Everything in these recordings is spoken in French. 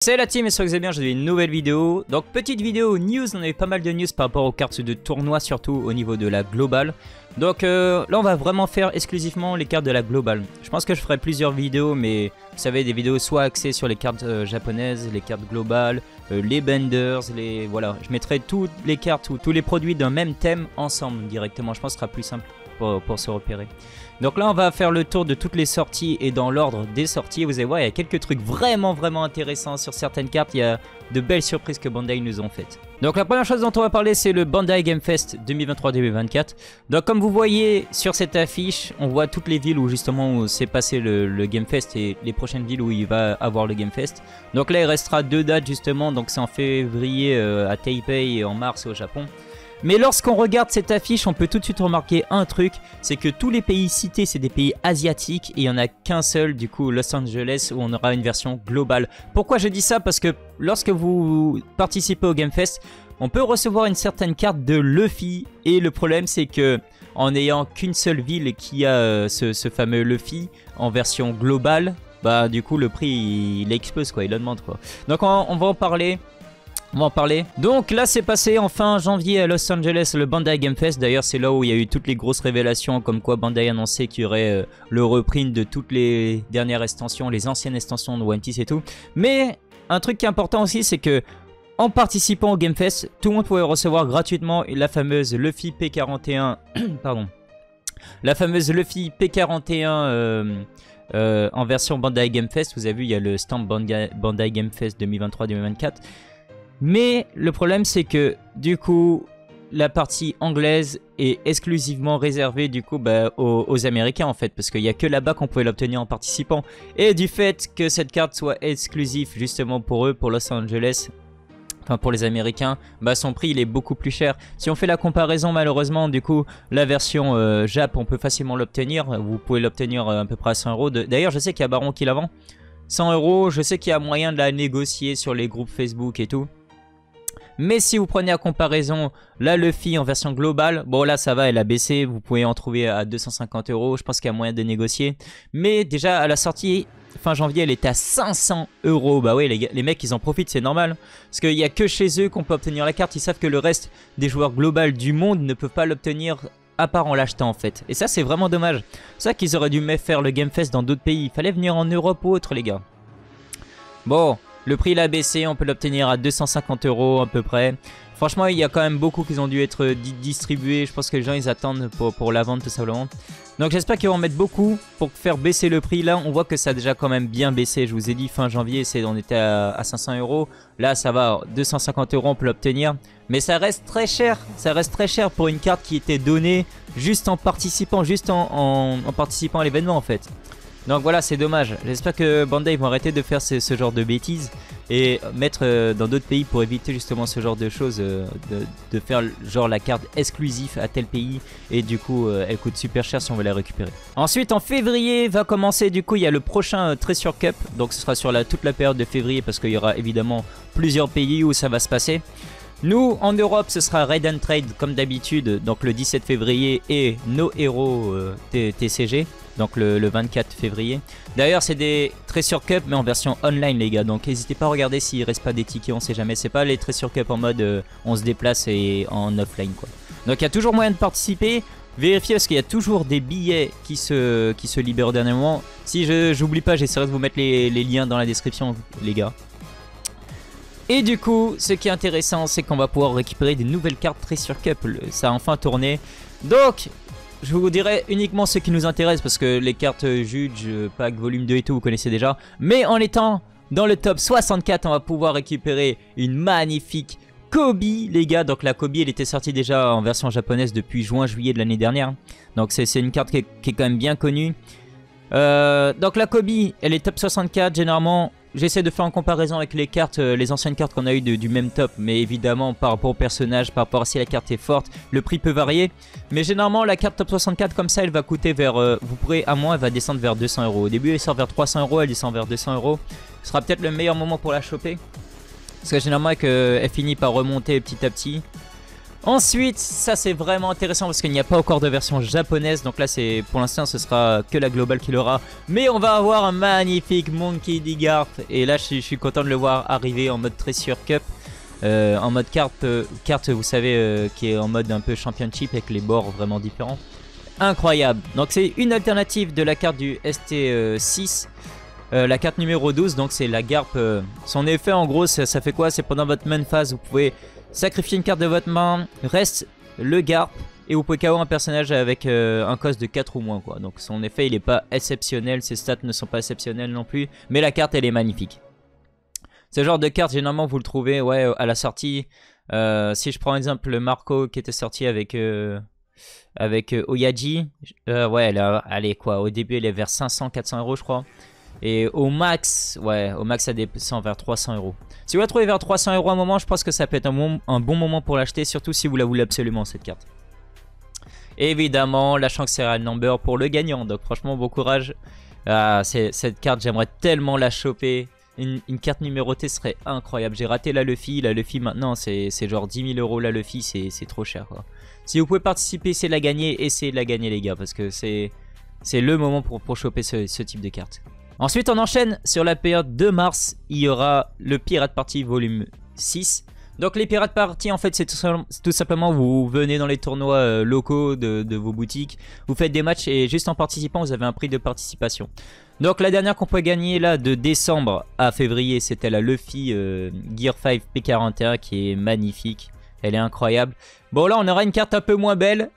Salut la team, j'espère que vous allez bien, j'ai une nouvelle vidéo. Donc petite vidéo news, on a eu pas mal de news par rapport aux cartes de tournoi, surtout au niveau de la globale. Donc là on va vraiment faire exclusivement les cartes de la globale. Je pense que je ferai plusieurs vidéos, mais vous savez, des vidéos soit axées sur les cartes japonaises, les cartes globales, les benders, voilà. Je mettrai toutes les cartes ou tous les produits d'un même thème ensemble directement, je pense que ce sera plus simple pour se repérer. Donc là on va faire le tour de toutes les sorties et dans l'ordre des sorties. Vous allez voir, il y a quelques trucs vraiment intéressants sur certaines cartes. Il y a de belles surprises que Bandai nous ont faites. Donc la première chose dont on va parler, c'est le Bandai Game Fest 2023-2024. Donc comme vous voyez sur cette affiche, on voit toutes les villes où justement s'est passé le Game Fest et les prochaines villes où il va avoir le Game Fest. Donc là il restera deux dates justement, donc c'est en février à Taipei et en mars au Japon. Mais lorsqu'on regarde cette affiche, on peut tout de suite remarquer un truc, c'est que tous les pays cités, c'est des pays asiatiques et il n'y en a qu'un seul, du coup Los Angeles, où on aura une version globale. Pourquoi je dis ça? Parce que lorsque vous participez au Game Fest, on peut recevoir une certaine carte de Luffy et le problème c'est que en n'ayant qu'une seule ville qui a ce fameux Luffy en version globale, bah du coup le prix il explose quoi, il augmente quoi. Donc on va en parler. On va en parler. Donc là c'est passé en fin janvier à Los Angeles le Bandai Game Fest. D'ailleurs c'est là où il y a eu toutes les grosses révélations comme quoi Bandai annonçait qu'il y aurait le reprint de toutes les dernières extensions, les anciennes extensions de One Piece et tout. Mais un truc qui est important aussi c'est que en participant au Game Fest, tout le monde pouvait recevoir gratuitement la fameuse Luffy P41. Pardon. La fameuse Luffy P41 en version Bandai Game Fest. Vous avez vu il y a le stand Bandai Game Fest 2023-2024. Mais le problème c'est que du coup la partie anglaise est exclusivement réservée du coup aux Américains en fait. Parce qu'il n'y a que là-bas qu'on pouvait l'obtenir en participant. Et du fait que cette carte soit exclusive justement pour eux, pour Los Angeles, enfin pour les Américains, bah son prix il est beaucoup plus cher. Si on fait la comparaison malheureusement du coup la version Jap on peut facilement l'obtenir. Vous pouvez l'obtenir à peu près à 100 €. D'ailleurs je sais qu'il y a Baron qui la vend. 100 €, je sais qu'il y a moyen de la négocier sur les groupes Facebook et tout. Mais si vous prenez à comparaison la Luffy en version globale, bon là ça va, elle a baissé, vous pouvez en trouver à 250 €, je pense qu'il y a moyen de négocier. Mais déjà à la sortie, fin janvier, elle était à 500 €, bah oui les mecs ils en profitent, c'est normal. Parce qu'il n'y a que chez eux qu'on peut obtenir la carte, ils savent que le reste des joueurs globaux du monde ne peuvent pas l'obtenir à part en l'achetant en fait. Et ça c'est vraiment dommage. C'est ça qu'ils auraient dû faire le Game Fest dans d'autres pays, il fallait venir en Europe ou autre les gars. Bon. Le prix il a baissé, on peut l'obtenir à 250 € à peu près. Franchement il y a quand même beaucoup qui ont dû être distribués. Je pense que les gens ils attendent pour la vente tout simplement. Donc j'espère qu'ils vont en mettre beaucoup pour faire baisser le prix. Là on voit que ça a déjà quand même bien baissé. Je vous ai dit fin janvier on était à 500 €. Là ça va, 250 € on peut l'obtenir. Mais ça reste très cher. Ça reste très cher pour une carte qui était donnée juste en participant, en participant à l'événement en fait. Donc voilà, c'est dommage. J'espère que Bandai vont arrêter de faire ce genre de bêtises et mettre dans d'autres pays pour éviter justement ce genre de choses, de faire genre la carte exclusive à tel pays et du coup elle coûte super cher si on veut la récupérer. Ensuite en février va commencer du coup il y a le prochain Treasure Cup, donc ce sera sur toute la période de février parce qu'il y aura évidemment plusieurs pays où ça va se passer. Nous, en Europe, ce sera Raid and Trade comme d'habitude, donc le 17 février et nos héros TCG, donc le 24 février. D'ailleurs, c'est des Treasure Cup, mais en version online, les gars, donc n'hésitez pas à regarder s'il reste pas des tickets, on sait jamais. C'est pas les Treasure Cup en mode on se déplace et en offline, quoi. Donc il y a toujours moyen de participer. Vérifiez parce qu'il y a toujours des billets qui se libèrent au dernier moment. Si j'oublie pas, j'essaierai de vous mettre les liens dans la description, les gars. Et du coup, ce qui est intéressant, c'est qu'on va pouvoir récupérer des nouvelles cartes Treasure Cup. Ça a enfin tourné. Donc, je vous dirai uniquement ce qui nous intéresse parce que les cartes Judge, Pack, Volume 2 et tout, vous connaissez déjà. Mais en étant dans le top 64, on va pouvoir récupérer une magnifique Kobe, les gars. Donc la Kobe, elle était sortie déjà en version japonaise depuis juin-juillet de l'année dernière. Donc c'est une carte qui est quand même bien connue. Donc la Kobe, elle est top 64 généralement. J'essaie de faire en comparaison avec les cartes, les anciennes cartes qu'on a eu du même top. Mais évidemment par rapport au personnage, par rapport à si la carte est forte, le prix peut varier. Mais généralement la carte top 64 comme ça elle va coûter vers, vous pourrez à moins elle va descendre vers 200 €. Au début elle sort vers 300 €, elle descend vers 200 €. Ce sera peut-être le meilleur moment pour la choper. Parce que généralement elle finit par remonter petit à petit. Ensuite, ça c'est vraiment intéressant parce qu'il n'y a pas encore de version japonaise. Donc là, c'est pour l'instant, ce sera que la globale qui l'aura. Mais on va avoir un magnifique Monkey D. Garp. Et là, je suis content de le voir arriver en mode Treasure Cup. En mode carte, vous savez, qui est en mode un peu Championship avec les bords vraiment différents. Incroyable. Donc c'est une alternative de la carte du ST6. La carte numéro 12, donc c'est la Garp. Son effet en gros, ça fait quoi? C'est pendant votre main phase, vous pouvez sacrifier une carte de votre main, reste le Garp, et vous pouvez KO un personnage avec un cost de 4 ou moins, quoi. Donc son effet il n'est pas exceptionnel, ses stats ne sont pas exceptionnelles non plus, mais la carte elle est magnifique. Ce genre de carte généralement vous le trouvez ouais, à la sortie. Si je prends exemple le Marco qui était sorti avec Oyaji, ouais elle est quoi, au début elle est vers 500-400 € je crois. Et au max, ouais, au max ça descend vers 300 €. Si vous la trouvez vers 300 € à un moment, je pense que ça peut être un bon moment pour l'acheter, surtout si vous la voulez absolument cette carte. Évidemment, la chance serial number pour le gagnant, donc franchement bon courage. Cette carte, j'aimerais tellement la choper. Une carte numérotée serait incroyable. J'ai raté la Luffy maintenant c'est genre 10 000 € la Luffy, c'est trop cher quoi. Si vous pouvez participer, essayez de la gagner, essayez de la gagner les gars, parce que c'est le moment pour choper ce type de carte. Ensuite, on enchaîne sur la période de mars. Il y aura le Pirate Party volume 6. Donc les Pirate Party, en fait, c'est tout simplement vous venez dans les tournois locaux de vos boutiques. Vous faites des matchs et juste en participant, vous avez un prix de participation. Donc la dernière qu'on peut gagner là de décembre à février, c'était la Luffy Gear 5 P41 qui est magnifique. Elle est incroyable. Bon là, on aura une carte un peu moins belle.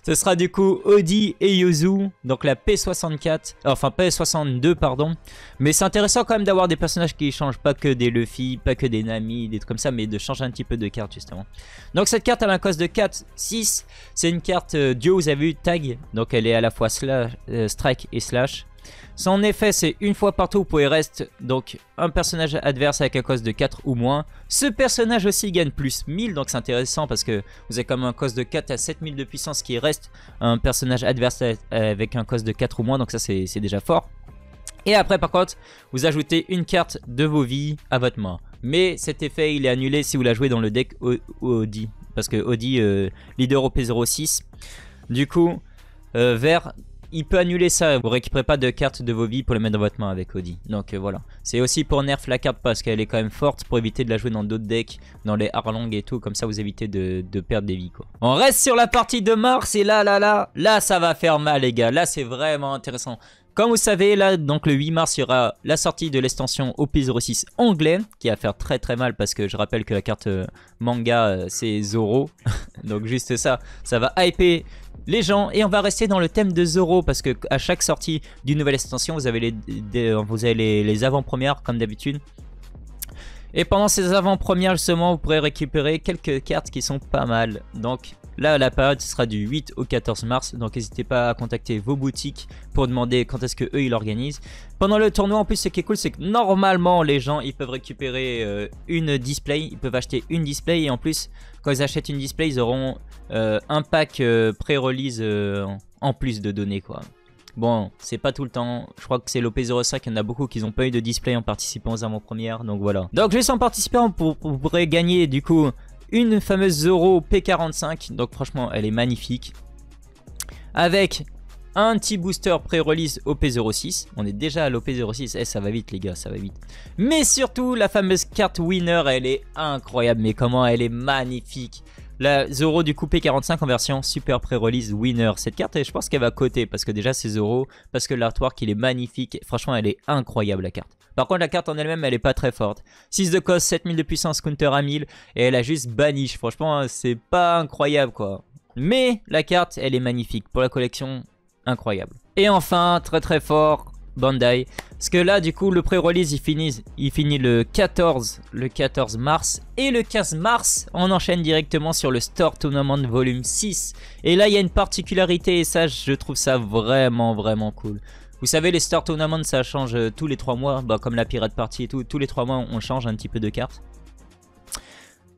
Ce sera du coup Odi et Yuzu, donc la P64, enfin P62 pardon. Mais c'est intéressant quand même d'avoir des personnages qui changent, pas que des Luffy, pas que des Nami, des trucs comme ça, mais de changer un petit peu de carte justement. Donc cette carte elle a un cost de 4, 6, c'est une carte duo, vous avez vu, tag, donc elle est à la fois strike et slash. Son effet c'est une fois partout vous pouvez rester donc un personnage adverse avec un cost de 4 ou moins. Ce personnage aussi gagne plus 1000, donc c'est intéressant parce que vous avez comme un cost de 4 à 7000 de puissance qui reste un personnage adverse avec un cost de 4 ou moins, donc ça c'est déjà fort. Et après par contre vous ajoutez une carte de vos vies à votre main. Mais cet effet il est annulé si vous la jouez dans le deck Odi, parce que Odi leader au P06. Du coup il peut annuler ça, vous récupérez pas de carte de vos vies pour les mettre dans votre main avec Odi. Donc voilà, c'est aussi pour nerf la carte parce qu'elle est quand même forte pour éviter de la jouer dans d'autres decks, dans les Arlong et tout, comme ça vous évitez de perdre des vies quoi. On reste sur la partie de mars et là ça va faire mal les gars, là c'est vraiment intéressant. Comme vous savez, là, donc le 8 mars, il y aura la sortie de l'extension OP06 anglais, qui va faire très mal parce que je rappelle que la carte manga, c'est Zoro. Donc juste ça va hyper les gens. Et on va rester dans le thème de Zoro parce que à chaque sortie d'une nouvelle extension, vous avez les avant-premières comme d'habitude. Et pendant ces avant-premières, justement, vous pourrez récupérer quelques cartes qui sont pas mal. Donc là, la période sera du 8 au 14 mars. Donc n'hésitez pas à contacter vos boutiques pour demander quand est-ce qu'eux ils l'organisent. Pendant le tournoi, en plus, ce qui est cool, c'est que normalement, les gens, ils peuvent récupérer une display. Ils peuvent acheter une display. Et en plus, quand ils achètent une display, ils auront un pack pré-release en plus de données, quoi. Bon, c'est pas tout le temps. Je crois que c'est l'OP05. Il y en a beaucoup qui n'ont pas eu de display en participant aux avant-premières. Donc voilà. Donc juste en participant, vous pourrez gagner du coup une fameuse Zoro P45. Donc franchement, elle est magnifique. Avec un petit booster pré-release OP06. On est déjà à l'OP06. Eh, ça va vite les gars, ça va vite. Mais surtout, la fameuse carte winner, elle est incroyable. Mais comment elle est magnifique. La Zoro du coup P45 en version super pré-release winner. Cette carte, je pense qu'elle va coter parce que déjà c'est Zoro, parce que l'artwork il est magnifique. Franchement, elle est incroyable la carte. Par contre, la carte en elle-même, elle est pas très forte. 6 de cost, 7000 de puissance, counter à 1000 et elle a juste banish. Franchement, c'est pas incroyable quoi. Mais la carte, elle est magnifique pour la collection, incroyable. Et enfin, très fort, Bandai. Parce que là, du coup, le pré-release, il finit le 14 mars. Et le 15 mars, on enchaîne directement sur le Store Tournament Volume 6. Et là, il y a une particularité et ça, je trouve ça vraiment cool. Vous savez, les Store Tournament, ça change tous les 3 mois. Bah, comme la Pirate Party et tout. Tous les 3 mois, on change un petit peu de cartes.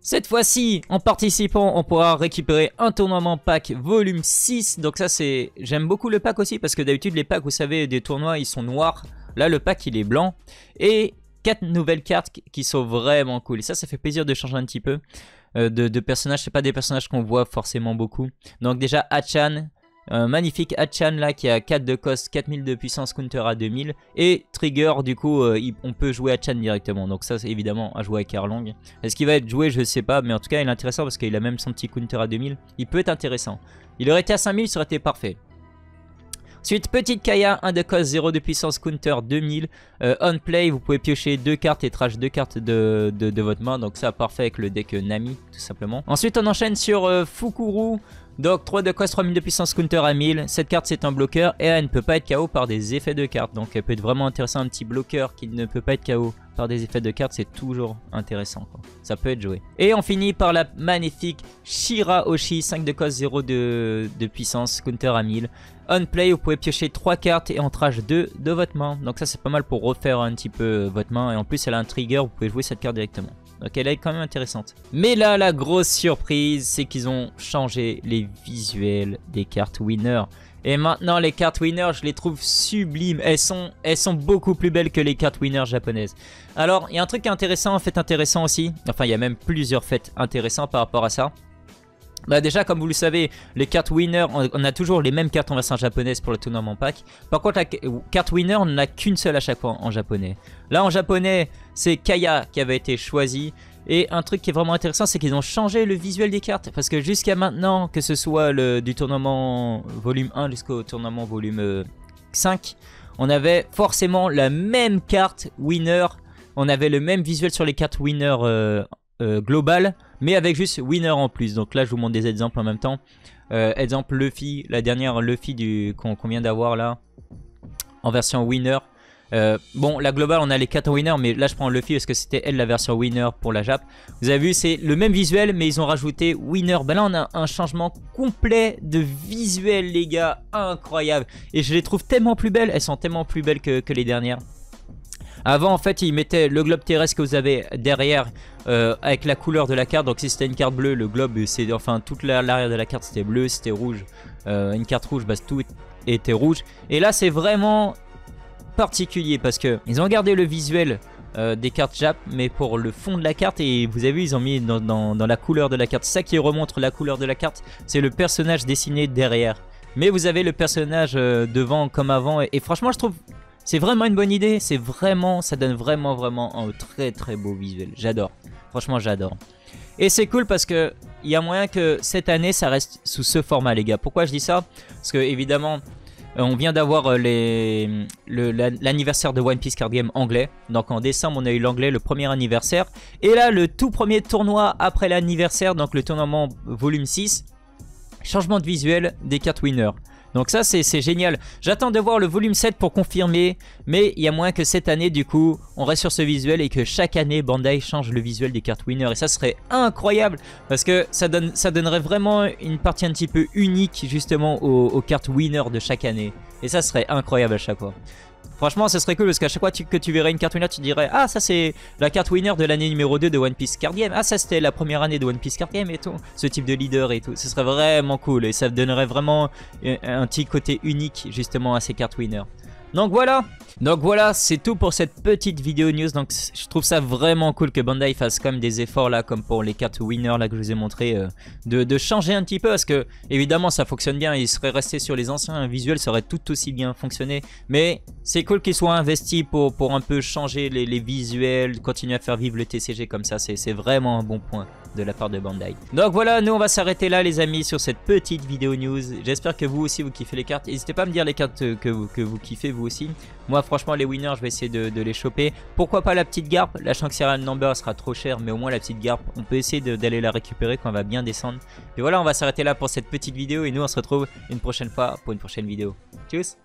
Cette fois-ci, en participant, on pourra récupérer un tournoiement pack volume 6. Donc ça, c'est... J'aime beaucoup le pack aussi parce que d'habitude, les packs, vous savez, des tournois, ils sont noirs. Là, le pack, il est blanc. Et 4 nouvelles cartes qui sont vraiment cool. Et ça fait plaisir de changer un petit peu. de personnages. C'est pas des personnages qu'on voit forcément beaucoup. Donc déjà Hachan, un magnifique Hachan là qui a 4 de cost, 4000 de puissance, counter à 2000. Et Trigger, du coup on peut jouer Hachan directement. Donc ça c'est évidemment à jouer avec Erlang. Est-ce qu'il va être joué? Je sais pas, mais en tout cas il est intéressant parce qu'il a même son petit counter à 2000. Il peut être intéressant. Il aurait été à 5000, ça aurait été parfait. Ensuite, petite Kaya, 1 de cost, 0 de puissance, counter 2000. On play, vous pouvez piocher 2 cartes et trash 2 cartes de votre main. Donc ça, parfait avec le deck Nami, tout simplement. Ensuite, on enchaîne sur Fukuru. Donc 3 de cost, 3000 de puissance, counter à 1000. Cette carte, c'est un bloqueur et elle ne peut pas être KO par des effets de cartes. Donc elle peut être vraiment intéressant, un petit bloqueur qui ne peut pas être KO par des effets de cartes. C'est toujours intéressant, quoi. Ça peut être joué. Et on finit par la magnifique Shirahoshi, 5 de cost, 0 de puissance, counter à 1000. On play, vous pouvez piocher 3 cartes et en trash 2 de votre main. Donc ça c'est pas mal pour refaire un petit peu votre main. Et en plus elle a un trigger, vous pouvez jouer cette carte directement. Donc elle est quand même intéressante. Mais là la grosse surprise c'est qu'ils ont changé les visuels des cartes winner. Et maintenant les cartes winner je les trouve sublimes. Elles sont beaucoup plus belles que les cartes winner japonaises. Alors il y a un truc intéressant, un fait intéressant aussi. Enfin il y a même plusieurs faits intéressants par rapport à ça. Bah déjà comme vous le savez les cartes winner on a toujours les mêmes cartes en version japonaise pour le tournament pack. Par contre la carte winner on n'en a qu'une seule à chaque fois en japonais. Là en japonais c'est Kaya qui avait été choisi. Et un truc qui est vraiment intéressant c'est qu'ils ont changé le visuel des cartes. Parce que jusqu'à maintenant que ce soit du tournament volume 1 jusqu'au tournament volume 5 on avait forcément la même carte winner. On avait le même visuel sur les cartes winner global, mais avec juste winner en plus. Donc là je vous montre des exemples en même temps. Exemple Luffy, la dernière Luffy qu'on vient d'avoir là en version winner. Bon la globale on a les 4 winner, mais là je prends Luffy parce que c'était elle la version winner pour la Jap. Vous avez vu c'est le même visuel mais ils ont rajouté winner. Ben là on a un changement complet de visuel les gars, incroyable. Et je les trouve tellement plus belles, elles sont tellement plus belles que les dernières. Avant en fait ils mettaient le globe terrestre que vous avez derrière avec la couleur de la carte. Donc si c'était une carte bleue, le globe c'est enfin toute l'arrière de la carte c'était bleu, c'était rouge. Une carte rouge, bah, tout était rouge. Et là c'est vraiment particulier parce que ils ont gardé le visuel des cartes Jap mais pour le fond de la carte. Et vous avez vu ils ont mis dans la couleur de la carte. Ça qui remonte la couleur de la carte c'est le personnage dessiné derrière. Mais vous avez le personnage devant comme avant. Et franchement je trouve... c'est vraiment une bonne idée, c'est vraiment, ça donne vraiment un très très beau visuel. J'adore, franchement j'adore. Et c'est cool parce que il y a moyen que cette année ça reste sous ce format les gars. Pourquoi je dis ça? Parce que évidemment on vient d'avoir l'anniversaire de One Piece Card Game anglais. Donc en décembre on a eu l'anglais, le premier anniversaire. Et là le tout premier tournoi après l'anniversaire, donc le tournament volume 6. Changement de visuel des cartes winner. Donc ça c'est génial. J'attends de voir le volume 7 pour confirmer. Mais il y a moins que cette année du coup on reste sur ce visuel et que chaque année Bandai change le visuel des cartes winner. Et ça serait incroyable parce que ça donnerait vraiment une partie un petit peu unique justement aux cartes winner de chaque année. Et ça serait incroyable à chaque fois. Franchement ce serait cool parce qu'à chaque fois que tu verrais une carte winner tu dirais ah ça c'est la carte winner de l'année numéro 2 de One Piece Card Game. Ah ça c'était la première année de One Piece Card Game et tout. Ce type de leader et tout. Ce serait vraiment cool et ça donnerait vraiment un petit côté unique justement à ces cartes winner. Donc voilà c'est tout pour cette petite vidéo news. Donc je trouve ça vraiment cool que Bandai fasse quand même des efforts là comme pour les cartes winner là que je vous ai montré de changer un petit peu parce que évidemment ça fonctionne bien. Il serait resté sur les anciens visuels, ça aurait tout aussi bien fonctionné. Mais c'est cool qu'ils soient investis pour un peu changer les visuels, continuer à faire vivre le TCG comme ça. C'est vraiment un bon point de la part de Bandai. Donc voilà, nous on va s'arrêter là les amis sur cette petite vidéo news. J'espère que vous aussi vous kiffez les cartes. N'hésitez pas à me dire les cartes que vous kiffez vous aussi. Moi franchement les winners je vais essayer de les choper. Pourquoi pas la petite garpe? La Shankserial Number sera trop chère mais au moins la petite garpe on peut essayer d'aller la récupérer quand on va bien descendre. Et voilà on va s'arrêter là pour cette petite vidéo et nous on se retrouve une prochaine fois pour une prochaine vidéo. Tchuss.